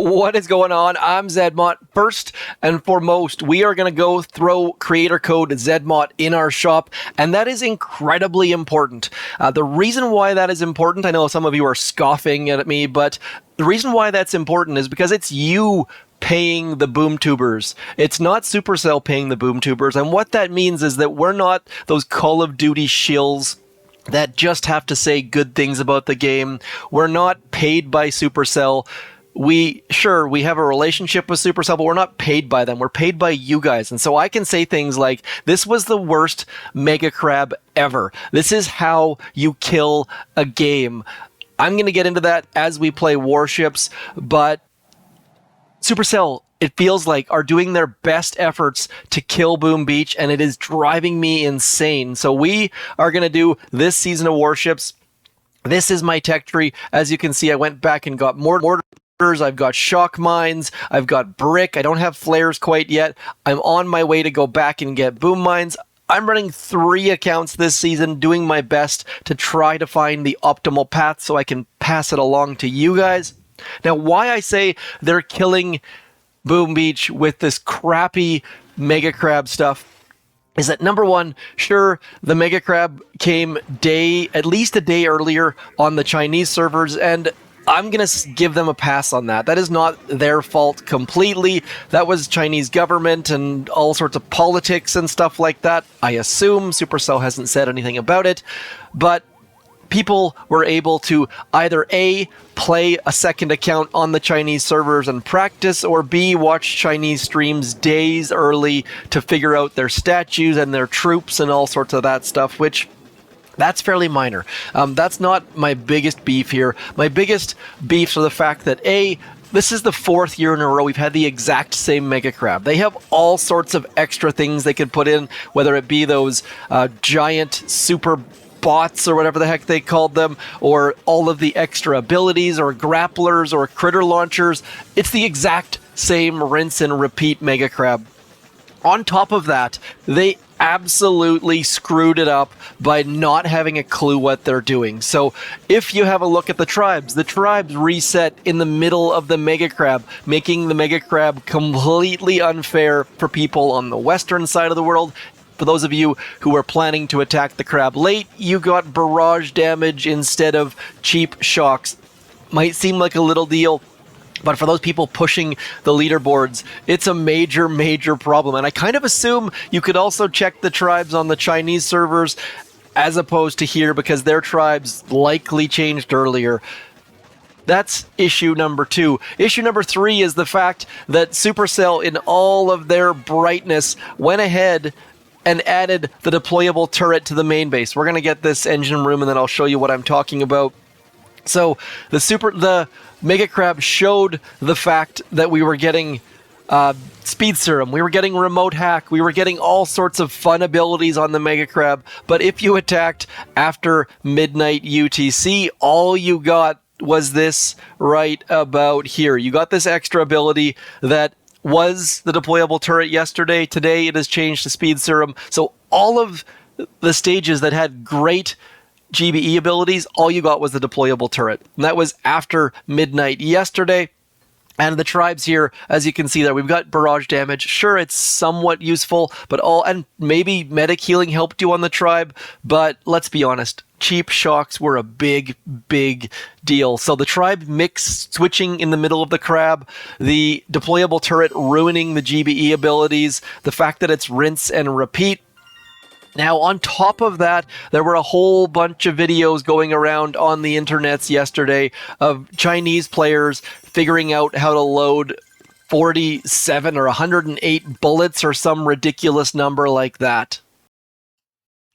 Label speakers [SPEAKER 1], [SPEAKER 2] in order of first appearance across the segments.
[SPEAKER 1] What is going on? I'm Zedmont. First and foremost, we are going to go throw creator code Zedmont in our shop, and that is incredibly important. The reason why that is important, I know some of you are scoffing at me, but the reason why that's important is because it's you paying the boomtubers. It's not Supercell paying the boomtubers, and what that means is that we're not those Call of Duty shills that just have to say good things about the game. We're not paid by Supercell. We have a relationship with Supercell, but we're not paid by them. We're paid by you guys. And so I can say things like, this was the worst Mega Crab ever. This is how you kill a game. I'm going to get into that as we play Warships, but Supercell, it feels like, are doing their best efforts to kill Boom Beach, and it is driving me insane. So we are going to do this season of Warships. This is my tech tree. As you can see, I went back and got more I've got shock mines, I've got brick, I don't have flares quite yet. I'm on my way to go back and get boom mines. I'm running 3 accounts this season, doing my best to try to find the optimal path so I can pass it along to you guys. Now, why I say they're killing Boom Beach with this crappy Mega Crab stuff is that, number one, sure, the Mega Crab came at least a day earlier on the Chinese servers, and I'm going to give them a pass on that. That is not their fault completely. That was Chinese government and all sorts of politics and stuff like that. I assume Supercell hasn't said anything about it, but people were able to either A, play a second account on the Chinese servers and practice, or B, watch Chinese streams days early to figure out their statues and their troops and all sorts of that stuff, which that's fairly minor. That's not my biggest beef here. My biggest beefs are the fact that A, this is the 4th year in a row we've had the exact same Mega Crab. They have all sorts of extra things they could put in, whether it be those giant super bots or whatever the heck they called them, or all of the extra abilities, or grapplers, or critter launchers. It's the exact same rinse and repeat Mega Crab. On top of that, they absolutely screwed it up by not having a clue what they're doing. So if you have a look at the tribes reset in the middle of the Mega Crab, making the Mega Crab completely unfair for people on the western side of the world. For those of you who were planning to attack the crab late, you got barrage damage instead of cheap shocks. Might seem like a little deal, but for those people pushing the leaderboards, it's a major, major problem. And I kind of assume you could also check the tribes on the Chinese servers as opposed to here, because their tribes likely changed earlier. That's issue number 2. Issue number 3 is the fact that Supercell, in all of their brightness, went ahead and added the deployable turret to the main base. We're going to get this engine room, and then I'll show you what I'm talking about. So the Mega Crab showed the fact that we were getting speed serum, we were getting remote hack, we were getting all sorts of fun abilities on the Mega Crab, but if you attacked after midnight UTC, all you got was this right about here. You got this extra ability that was the deployable turret yesterday. Today it has changed to speed serum. So all of the stages that had great GBE abilities, all you got was the deployable turret. And that was after midnight yesterday. And the tribes here, as you can see there, we've got barrage damage. Sure, it's somewhat useful, and maybe medic healing helped you on the tribe, but let's be honest, cheap shocks were a big, big deal. So the tribe mix switching in the middle of the crab, the deployable turret ruining the GBE abilities, the fact that it's rinse and repeat. Now, on top of that, there were a whole bunch of videos going around on the internets yesterday of Chinese players figuring out how to load 47 or 108 bullets or some ridiculous number like that.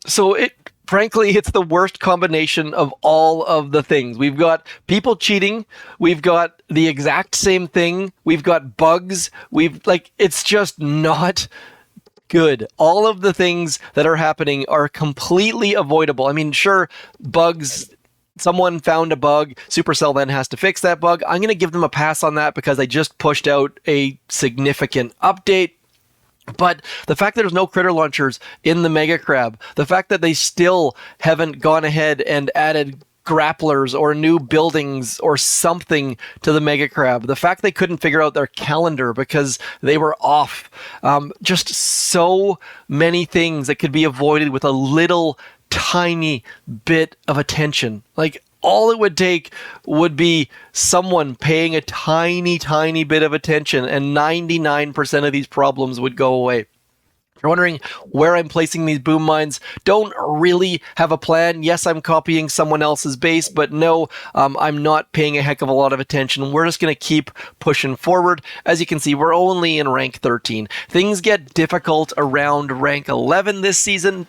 [SPEAKER 1] So frankly, it's the worst combination of all of the things. We've got people cheating, we've got the exact same thing, we've got bugs, it's just not good. All of the things that are happening are completely avoidable. I mean, sure, bugs, someone found a bug, Supercell then has to fix that bug. I'm going to give them a pass on that because they just pushed out a significant update. But the fact that there's no critter launchers in the Mega Crab, the fact that they still haven't gone ahead and added grapplers or new buildings or something to the Mega Crab. The fact they couldn't figure out their calendar because they were off. Just so many things that could be avoided with a little tiny bit of attention. Like, all it would take would be someone paying a tiny, tiny bit of attention, and 99% of these problems would go away. If you're wondering where I'm placing these boom mines, don't really have a plan. Yes, I'm copying someone else's base, but no, I'm not paying a heck of a lot of attention. We're just going to keep pushing forward. As you can see, we're only in rank 13. Things get difficult around rank 11 this season.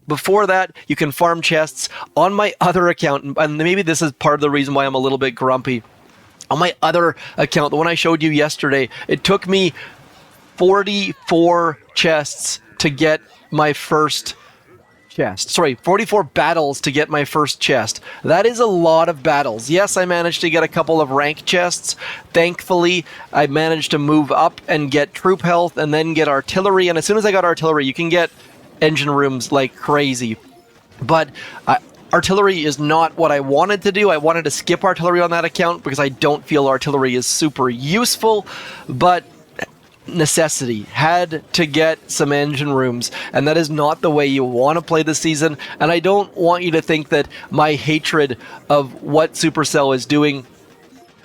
[SPEAKER 1] Before that, you can farm chests on my other account, and maybe this is part of the reason why I'm a little bit grumpy. On my other account, the one I showed you yesterday, it took me 44 chests to get my first chest. Sorry, 44 battles to get my first chest. That is a lot of battles. Yes, I managed to get a couple of rank chests. Thankfully, I managed to move up and get troop health and then get artillery. And as soon as I got artillery, you can get engine rooms like crazy. But artillery is not what I wanted to do. I wanted to skip artillery on that account because I don't feel artillery is super useful, but necessity had to get some engine rooms, and that is not the way you want to play this season. And I don't want you to think that my hatred of what Supercell is doing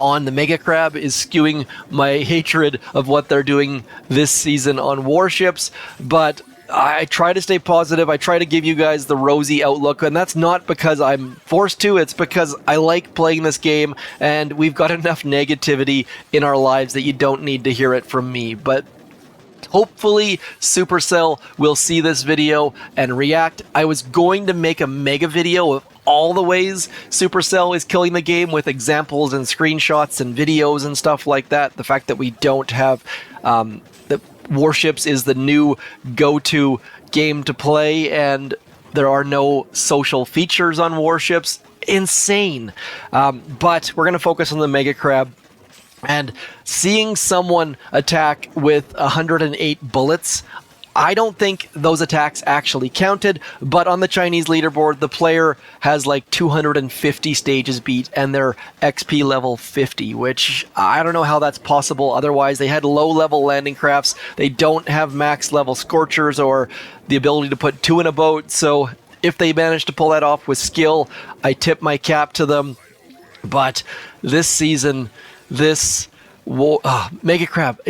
[SPEAKER 1] on the Mega Crab is skewing my hatred of what they're doing this season on Warships, but I try to stay positive. I try to give you guys the rosy outlook, and that's not because I'm forced to. It's because I like playing this game, and we've got enough negativity in our lives that you don't need to hear it from me. But hopefully Supercell will see this video and react. I was going to make a mega video of all the ways Supercell is killing the game with examples and screenshots and videos and stuff like that. The fact that we don't have the Warships is the new go-to game to play, and there are no social features on Warships. Insane. But we're going to focus on the Mega Crab. And seeing someone attack with 108 bullets, I don't think those attacks actually counted, but on the Chinese leaderboard, the player has like 250 stages beat and they're XP level 50, which I don't know how that's possible. Otherwise, they had low-level landing crafts. They don't have max-level Scorchers or the ability to put 2 in a boat, so if they manage to pull that off with skill, I tip my cap to them. But this season, this Mega Crab,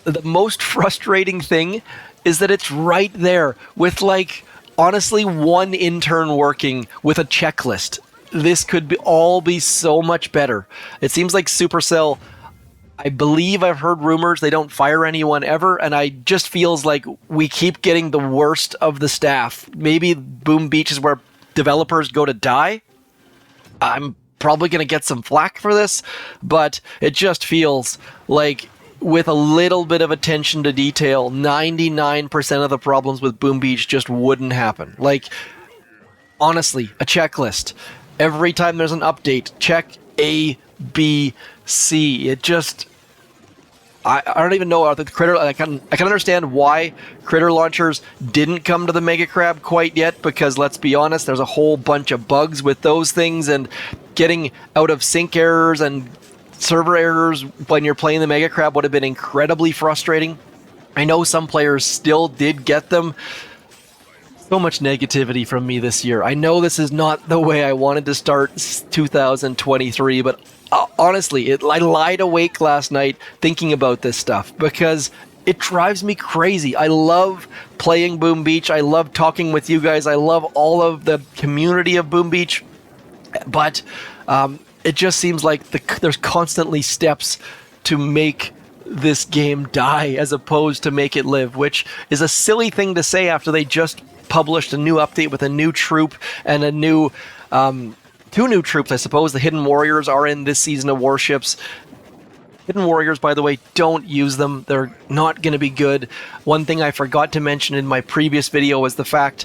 [SPEAKER 1] the most frustrating thing is that it's right there with, like, honestly, one intern working with a checklist. This could all be so much better. It seems like Supercell, I believe I've heard rumors they don't fire anyone ever, and I just feels like we keep getting the worst of the staff. Maybe Boom Beach is where developers go to die. I'm probably going to get some flack for this, but it just feels like with a little bit of attention to detail, 99% of the problems with Boom Beach just wouldn't happen. Like, honestly, a checklist. Every time there's an update, check A, B, C. It just... I don't even know the critter. I can understand why critter launchers didn't come to the Mega Crab quite yet, because let's be honest, there's a whole bunch of bugs with those things, and getting out of sync errors and server errors when you're playing the Mega Crab would have been incredibly frustrating. I know some players still did get them. So much negativity from me this year. I know this is not the way I wanted to start 2023, but honestly, I lied awake last night thinking about this stuff because it drives me crazy. I love playing Boom Beach. I love talking with you guys. I love all of the community of Boom Beach, but it just seems like there's constantly steps to make this game die as opposed to make it live, which is a silly thing to say after they just published a new update with a new troop and a new... 2 new troops, I suppose. The Hidden Warriors are in this season of Warships. Hidden Warriors, by the way, don't use them. They're not going to be good. One thing I forgot to mention in my previous video was the fact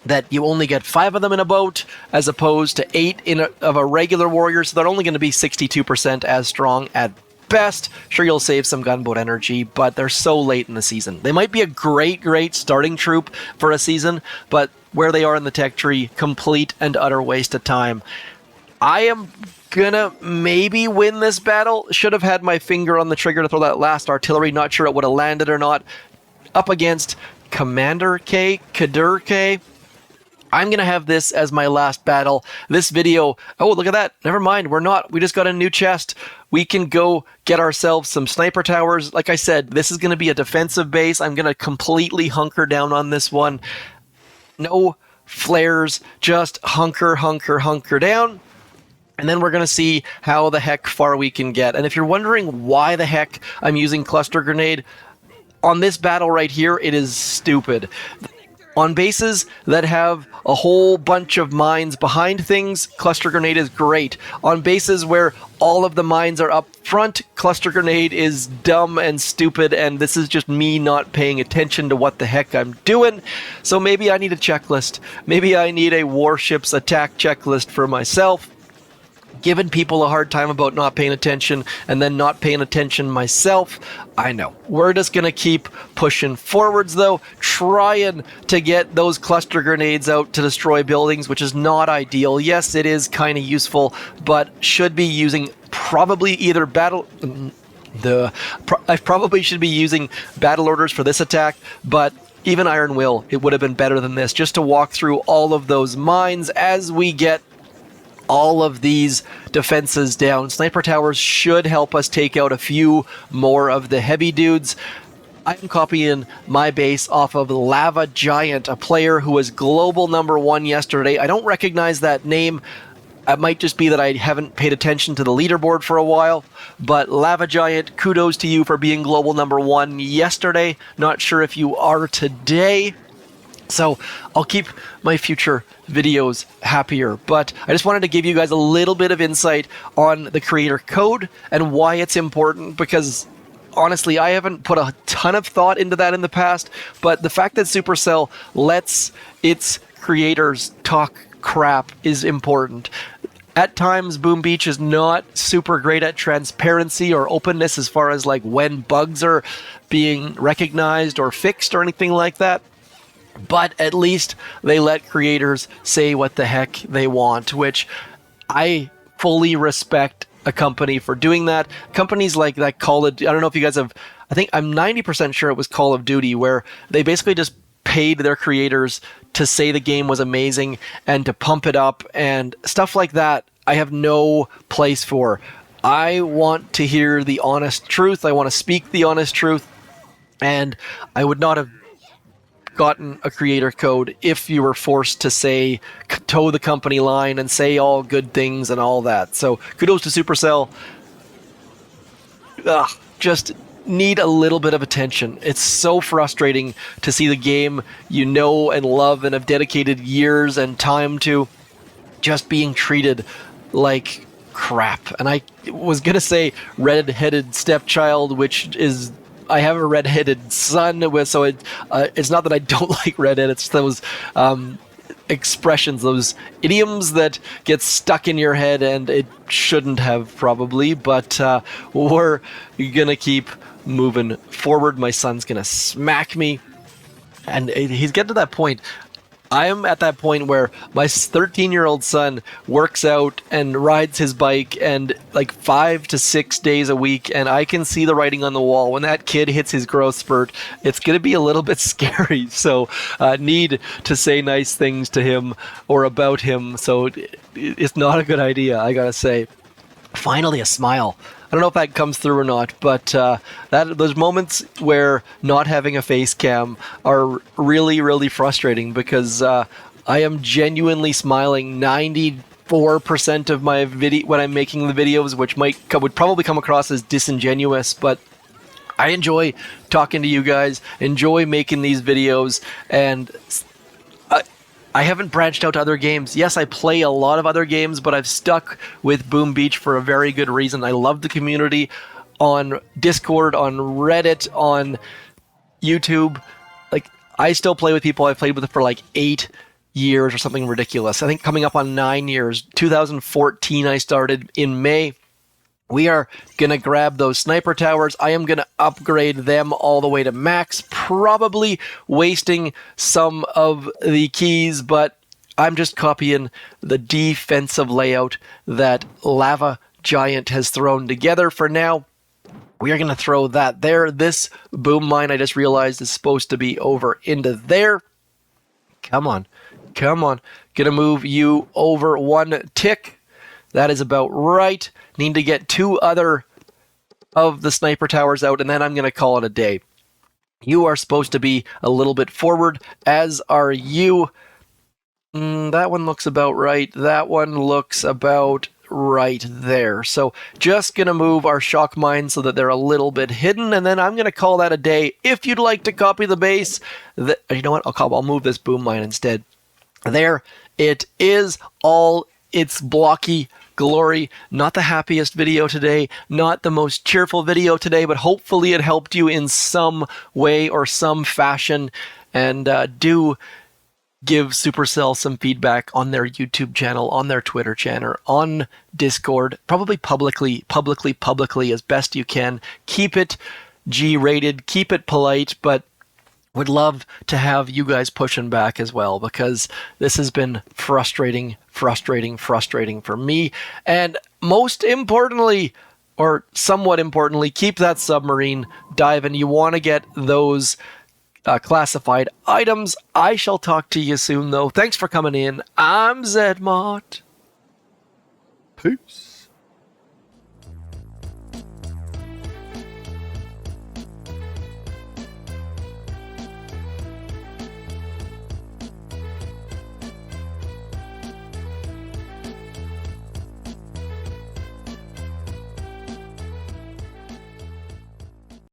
[SPEAKER 1] that you only get 5 of them in a boat as opposed to 8 of a regular warrior, so they're only going to be 62% as strong at best. Sure, you'll save some gunboat energy, but they're so late in the season. They might be a great starting troop for a season, but where they are in the tech tree, complete and utter waste of time. I am gonna maybe win this battle. Should have had my finger on the trigger to throw that last artillery. Not sure it would have landed or not. Up against Commander K, Kadur K. I'm going to have this as my last battle. This video, oh, look at that. Never mind, we're not. We just got a new chest. We can go get ourselves some sniper towers. Like I said, this is going to be a defensive base. I'm going to completely hunker down on this one. No flares, just hunker down. And then we're going to see how the heck far we can get. And if you're wondering why the heck I'm using cluster grenade, on this battle right here, it is stupid. On bases that have a whole bunch of mines behind things, cluster grenade is great. On bases where all of the mines are up front, cluster grenade is dumb and stupid, and this is just me not paying attention to what the heck I'm doing. So maybe I need a checklist. Maybe I need a Warships attack checklist for myself. Giving people a hard time about not paying attention and then not paying attention myself. I know. We're just going to keep pushing forwards though, trying to get those cluster grenades out to destroy buildings, which is not ideal. Yes, it is kind of useful, but should be using probably either I probably should be using battle orders for this attack, but even Iron Will, it would have been better than this, just to walk through all of those mines as we get all of these defenses down. Sniper towers should help us take out a few more of the heavy dudes. I'm copying my base off of Lava Giant, a player who was global #1 yesterday. I don't recognize that name. It might just be that I haven't paid attention to the leaderboard for a while, but Lava Giant, kudos to you for being global #1 yesterday. Not sure if you are today. So I'll keep my future videos happier, but I just wanted to give you guys a little bit of insight on the creator code and why it's important, because honestly, I haven't put a ton of thought into that in the past, but the fact that Supercell lets its creators talk crap is important. At times, Boom Beach is not super great at transparency or openness as far as like when bugs are being recognized or fixed or anything like that. But at least they let creators say what the heck they want, which I fully respect a company for doing that. Companies like that Call of Duty, I don't know if you guys have, I think I'm 90% sure it was Call of Duty, where they basically just paid their creators to say the game was amazing and to pump it up and stuff like that. I have no place for. I want to hear the honest truth. I want to speak the honest truth, and I would not have gotten a creator code if you were forced to say, toe the company line and say all good things and all that. So kudos to Supercell. Just need a little bit of attention. It's so frustrating to see the game you know and love and have dedicated years and time to just being treated like crap. And I was going to say red-headed stepchild, which is, I have a red-headed son, so it's not that I don't like redhead, it's those expressions, those idioms that get stuck in your head, and it shouldn't have probably, but we're gonna keep moving forward. My son's gonna smack me, and he's getting to that point. I am at that point where my 13-year-old son works out and rides his bike and like 5 to 6 days a week, and I can see the writing on the wall. When that kid hits his growth spurt, it's going to be a little bit scary. So need to say nice things to him or about him. So it's not a good idea, I gotta say. Finally, a smile. I don't know if that comes through or not, but those moments where not having a face cam are really, really frustrating, because I am genuinely smiling 94% of my video when I'm making the videos, which would probably come across as disingenuous, but I enjoy talking to you guys, enjoy making these videos, and I haven't branched out to other games. Yes, I play a lot of other games, but I've stuck with Boom Beach for a very good reason. I love the community on Discord, on Reddit, on YouTube. Like, I still play with people I've played with for like 8 years or something ridiculous. I think coming up on 9 years. 2014 I started in May. We are going to grab those sniper towers. I am going to upgrade them all the way to max, probably wasting some of the keys, but I'm just copying the defensive layout that Lava Giant has thrown together for now. We are going to throw that there. This boom mine, I just realized, is supposed to be over into there. Come on. Come on. Going to move you over 1 tick. That is about right. Need to get 2 other of the sniper towers out, and then I'm going to call it a day. You are supposed to be a little bit forward, as are you. That one looks about right. That one looks about right there. So just going to move our shock mines so that they're a little bit hidden, and then I'm going to call that a day. If you'd like to copy the base, you know what? I'll move this boom mine instead. There it is, all its blocky glory. Not the happiest video today, not the most cheerful video today, but hopefully it helped you in some way or some fashion. And do give Supercell some feedback on their YouTube channel, on their Twitter channel, on Discord, probably publicly as best you can. Keep it G-rated, keep it polite, but would love to have you guys pushing back as well, because this has been frustrating for me. And most importantly, or somewhat importantly, keep that submarine diving. You want to get those classified items. I shall talk to you soon, though. Thanks for coming in. I'm Zedmot. Peace.